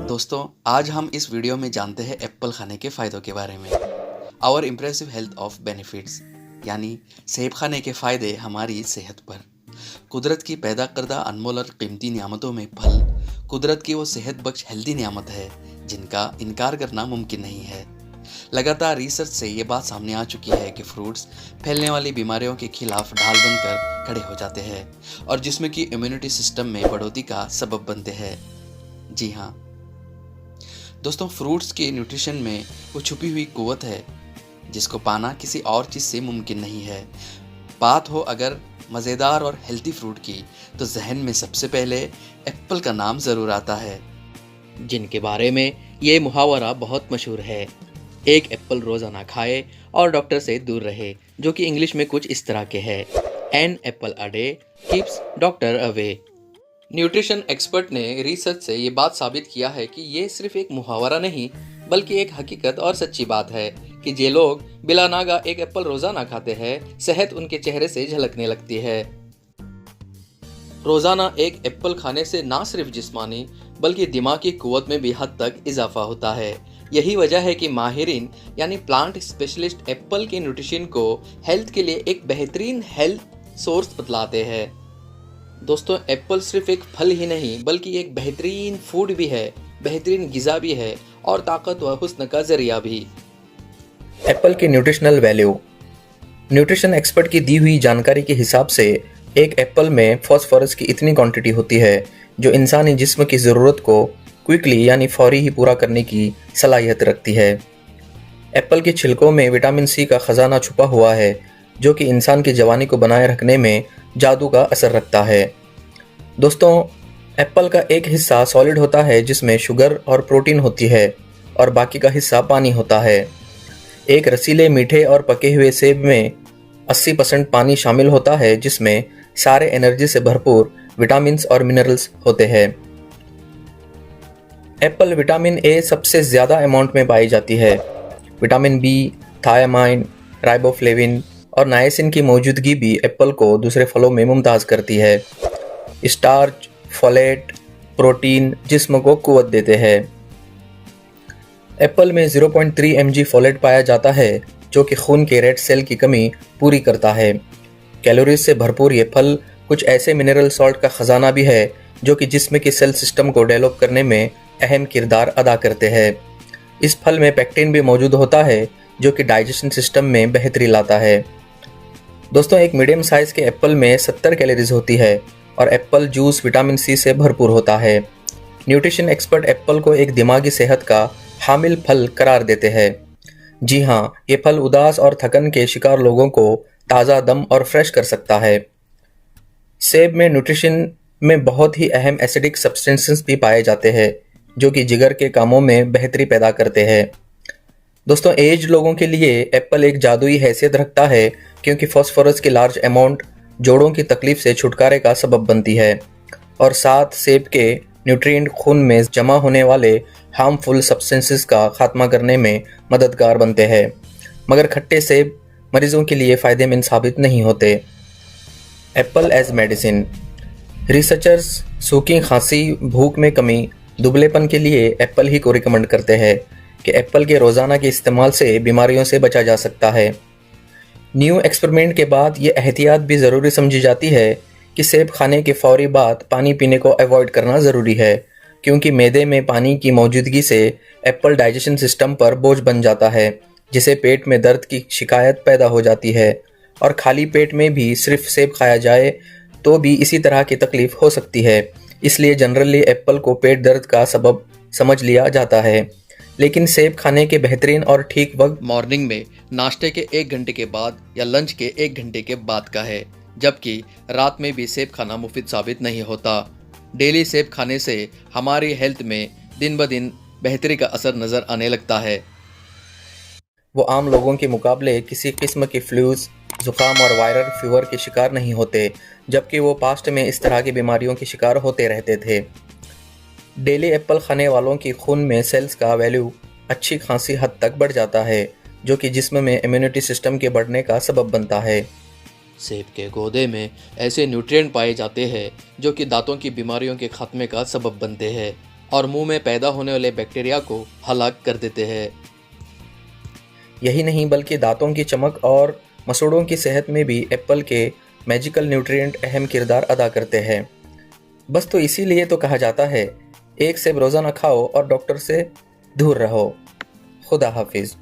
दोस्तों, आज हम इस वीडियो में जानते हैं एप्पल खाने के फ़ायदों के बारे में। Our impressive health of benefits, यानी सेब खाने के फ़ायदे हमारी सेहत पर। कुदरत की पैदा करदा अनमोल और कीमती नियामतों में फल कुदरत की वो सेहत बख्श हेल्दी नियामत है जिनका इनकार करना मुमकिन नहीं है। लगातार रिसर्च से ये बात सामने आ चुकी है कि फ्रूट्स फैलने वाली बीमारियों के खिलाफ ढाल बनकर खड़े हो जाते हैं और जिस्म की इम्यूनिटी सिस्टम में बढ़ोतरी का सबब बनते हैं। जी हाँ दोस्तों, फ्रूट्स के न्यूट्रिशन में वो छुपी हुई कुव्वत है जिसको पाना किसी और चीज़ से मुमकिन नहीं है। बात हो अगर मज़ेदार और हेल्दी फ्रूट की, तो जहन में सबसे पहले एप्पल का नाम ज़रूर आता है, जिनके बारे में ये मुहावरा बहुत मशहूर है, एक एप्पल रोज़ाना खाए और डॉक्टर से दूर रहे, जो कि इंग्लिश में कुछ इस तरह के है, an apple a day keeps doctor away. Nutrition expert ने रिसर्च से ये बात साबित किया है कि ये सिर्फ एक मुहावरा नहीं बल्कि एक हकीकत और सच्ची बात है कि जे लोग बिला नागा एक एप्पल रोजाना खाते हैं, सेहत उनके चेहरे से झलकने लगती है। रोजाना एक एप्पल खाने से ना सिर्फ जिस्मानी बल्कि दिमाग की कुव्वत में भी हद तक इजाफा होता है। यही वजह है कि माहिरीन यानी प्लांट स्पेशलिस्ट एप्पल के न्यूट्रिशन को हेल्थ के लिए एक बेहतरीन हेल्थ सोर्स बतलाते हैं। दोस्तों, एप्पल सिर्फ एक फल ही नहीं बल्कि एक बेहतरीन फूड भी है, बेहतरीन गिज़ा भी है और ताकत व हुस्न का जरिया भी। एप्पल की न्यूट्रिशनल वैल्यू। न्यूट्रिशन एक्सपर्ट की दी हुई जानकारी के हिसाब से एक एप्पल में फॉस्फोरस की इतनी क्वांटिटी होती है जो इंसानी जिस्म की ज़रूरत को क्विकली यानी फौरी ही पूरा करने की सलाहियत रखती है। एप्पल के छिलकों में विटामिन सी का ख़जाना छुपा हुआ है जो कि इंसान की जवानी को बनाए रखने में जादू का असर रखता है। दोस्तों, एप्पल का एक हिस्सा सॉलिड होता है जिसमें शुगर और प्रोटीन होती है और बाकी का हिस्सा पानी होता है। एक रसीले मीठे और पके हुए सेब में 80% पानी शामिल होता है जिसमें सारे एनर्जी से भरपूर विटामिन्स और मिनरल्स होते हैं। एप्पल विटामिन ए सबसे ज़्यादा अमाउंट में पाई जाती है। विटामिन बी, थायामाइन, राइबोफ्लेविन और नायसिन की मौजूदगी भी एप्पल को दूसरे फलों में मुमताज़ करती है। स्टार्च, फोलेट, प्रोटीन जिस्म को कुव्वत देते हैं। एप्पल में 0.3 mg फोलेट पाया जाता है जो कि खून के रेड सेल की कमी पूरी करता है। कैलोरीज से भरपूर ये फल कुछ ऐसे मिनरल सॉल्ट का ख़जाना भी है जो कि जिस्म की सेल सिस्टम को डेवलप करने में अहम किरदार अदा करते हैं। इस फल में पेक्टिन भी मौजूद होता है जो कि डाइजेशन सिस्टम में बेहतरी लाता है। दोस्तों, एक मीडियम साइज़ के एप्पल में 70 कैलोरीज होती है और एप्पल जूस विटामिन सी से भरपूर होता है। न्यूट्रिशन एक्सपर्ट एप्पल को एक दिमागी सेहत का हामिल फल करार देते हैं। जी हाँ, ये फल उदास और थकन के शिकार लोगों को ताज़ा दम और फ्रेश कर सकता है। सेब में न्यूट्रिशन में बहुत ही अहम एसिडिक सब्सटेंसेस भी पाए जाते हैं जो कि जिगर के कामों में बेहतरी पैदा करते हैं। दोस्तों, एज लोगों के लिए एप्पल एक जादुई हैसियत रखता है क्योंकि फास्फोरस की लार्ज अमाउंट जोड़ों की तकलीफ से छुटकारे का सबब बनती है और साथ सेब के न्यूट्रिएंट खून में जमा होने वाले हार्मफुल सब्सटेंसेस का खात्मा करने में मददगार बनते हैं। मगर खट्टे सेब मरीजों के लिए फ़ायदेमंद साबित नहीं होते। Apple as medicine. रिसर्चर्स सूखी खांसी, भूख में कमी, दुबलेपन के लिए एप्पल ही को रिकमेंड करते हैं कि एप्पल के रोज़ाना के इस्तेमाल से बीमारियों से बचा जा सकता है। न्यू एक्सपेरिमेंट के बाद ये एहतियात भी ज़रूरी समझी जाती है कि सेब खाने के फौरी बाद पानी पीने को अवॉइड करना ज़रूरी है क्योंकि मैदे में पानी की मौजूदगी से एप्पल डाइजेशन सिस्टम पर बोझ बन जाता है जिससे पेट में दर्द की शिकायत पैदा हो जाती है और खाली पेट में भी सिर्फ सेब खाया जाए तो भी इसी तरह की तकलीफ हो सकती है। इसलिए जनरली एप्पल को पेट दर्द का सबब समझ लिया जाता है, लेकिन सेब खाने के बेहतरीन और ठीक वक्त मॉर्निंग में नाश्ते के 1 घंटे के बाद या लंच के 1 घंटे के बाद का है, जबकि रात में भी सेब खाना मुफीद साबित नहीं होता। डेली सेब खाने से हमारी हेल्थ में दिन ब दिन बेहतरी का असर नज़र आने लगता है। वो आम लोगों के मुकाबले किसी किस्म के फ्लूज, ज़ुकाम और वायरल फीवर के शिकार नहीं होते, जबकि वो पास्ट में इस तरह की बीमारियों के शिकार होते रहते थे। डेली एप्पल खाने वालों की खून में सेल्स का वैल्यू अच्छी खासी हद तक बढ़ जाता है जो कि जिस्म में इम्यूनिटी सिस्टम के बढ़ने का सबब बनता है। सेब के गूदे में ऐसे न्यूट्रिएंट पाए जाते हैं जो कि दांतों की बीमारियों के खात्मे का सबब बनते हैं और मुंह में पैदा होने वाले बैक्टीरिया को हलाक कर देते हैं। यही नहीं बल्कि दांतों की चमक और मसूड़ों की सेहत में भी एप्पल के मैजिकल न्यूट्रिएंट अहम किरदार अदा करते हैं। बस तो इसीलिए तो कहा जाता है, एक सेब रोज़ाना खाओ और डॉक्टर से दूर रहो। खुदा हाफिज़।